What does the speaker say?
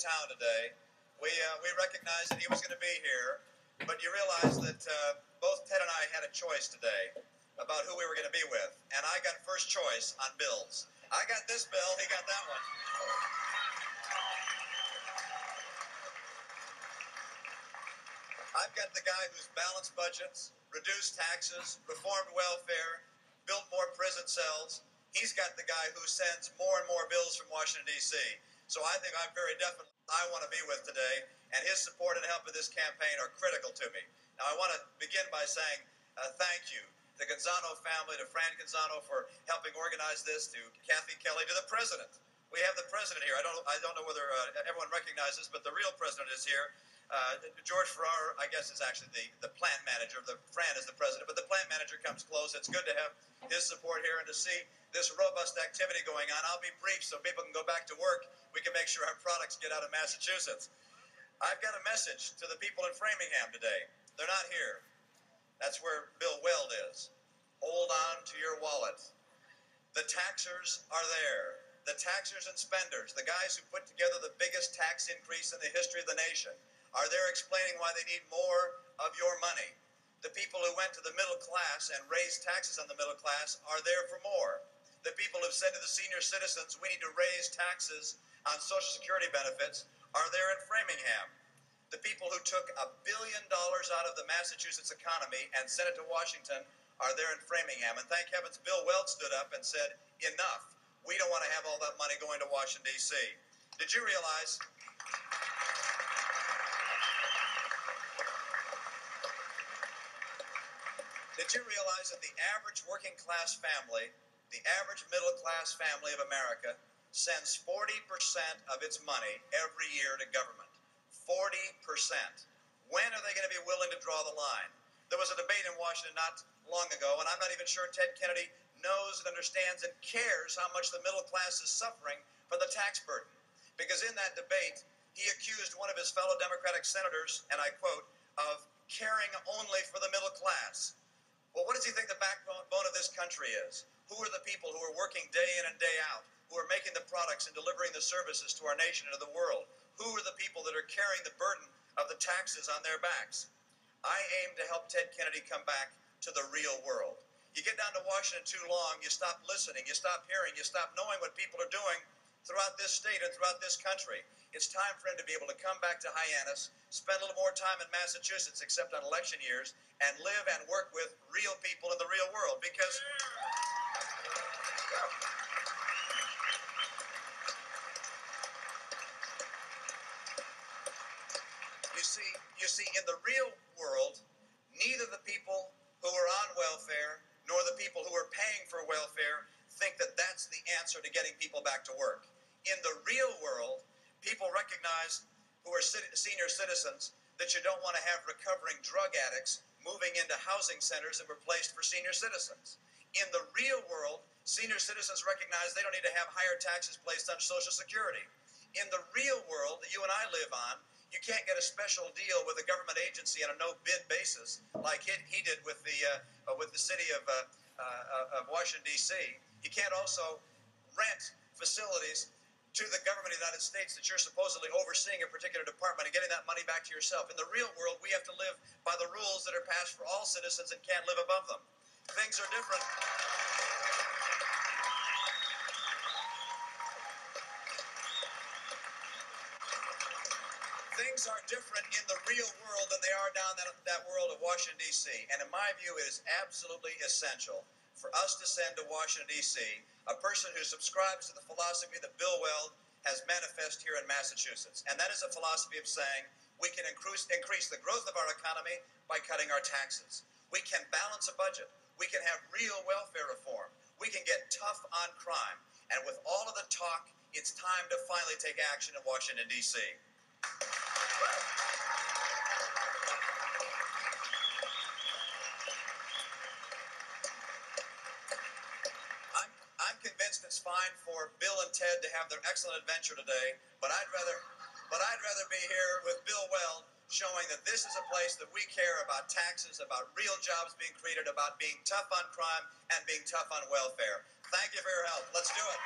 town today. We recognized that he was going to be here, but you realize that both Ted and I had a choice today about who we were going to be with, and I got first choice on bills. I got this bill, he got that one. I've got the guy who's balanced budgets, reduced taxes, reformed welfare, built more prison cells. He's got the guy who sends more and more bills from Washington, D.C. So I think I'm very definitely I want to be with today, and his support and help in this campaign are critical to me. Now, I want to begin by saying thank you to the Gonzano family, to Fran Gonzano for helping organize this, to Kathy Kelly, to the president. We have the president here. I don't know whether everyone recognizes, but the real president is here. George Farrar, I guess, is actually the plant manager. Fran is the president, but the plant manager comes close. It's good to have his support here and to see this robust activity going on. I'll be brief so people can go back to work. We can make sure our products get out of Massachusetts. I've got a message to the people in Framingham today. They're not here. That's where Bill Weld is. Hold on to your wallet. The taxers are there. The taxers and spenders, the guys who put together the biggest tax increase in the history of the nation, are there explaining why they need more of your money. The people who went to the middle class and raised taxes on the middle class are there for more. The people who've said to the senior citizens, we need to raise taxes on Social Security benefits, are there in Framingham. The people who took $1 billion out of the Massachusetts economy and sent it to Washington are there in Framingham. And thank heavens Bill Weld stood up and said, enough. We don't want to have all that money going to Washington, D.C. Did you realize that the average working class family, the average middle class family of America, sends 40% of its money every year to government? 40%. When are they going to be willing to draw the line? There was a debate in Washington not long ago, and I'm not even sure Ted Kennedy knows and understands and cares how much the middle class is suffering from the tax burden. Because in that debate, he accused one of his fellow Democratic senators, and I quote, of caring only for the middle class. Well, what does he think the backbone of this country is? Who are the people who are working day in and day out, who are making the products and delivering the services to our nation and to the world? Who are the people that are carrying the burden of the taxes on their backs? I aim to help Ted Kennedy come back to the real world. You get down to Washington too long, you stop listening, you stop hearing, you stop knowing what people are doing throughout this state and throughout this country. It's time for him to be able to come back to Hyannis, spend a little more time in Massachusetts, except on election years, and live and work with real people in the real world. Because you see, in the real world, neither the people who are on welfare nor the people who are paying for welfare think that that's the answer to getting people back to work. In the real world, people recognize who are senior citizens that you don't want to have recovering drug addicts moving into housing centers that were placed for senior citizens. In the real world, senior citizens recognize they don't need to have higher taxes placed on Social Security. In the real world that you and I live on, you can't get a special deal with a government agency on a no-bid basis like he did with the city of Washington, D.C. You can't also rent facilities to the government of the United States that you're supposedly overseeing a particular department and getting that money back to yourself. In the real world, we have to live by the rules that are passed for all citizens and can't live above them. Things are different. Things are different in the real world than they are down that world of Washington, D.C. And in my view, it is absolutely essential for us to send to Washington, D.C. a person who subscribes to the philosophy that Bill Weld has manifested here in Massachusetts. And that is a philosophy of saying we can increase the growth of our economy by cutting our taxes. We can balance a budget. We can have real welfare reform. We can get tough on crime. And with all of the talk, it's time to finally take action in Washington, D.C. I'm convinced it's fine for Bill and Ted to have their excellent adventure today, but I'd rather be here with Bill Weld showing that this is a place that we care about taxes, about real jobs being created, about being tough on crime and being tough on welfare. Thank you for your help. Let's do it.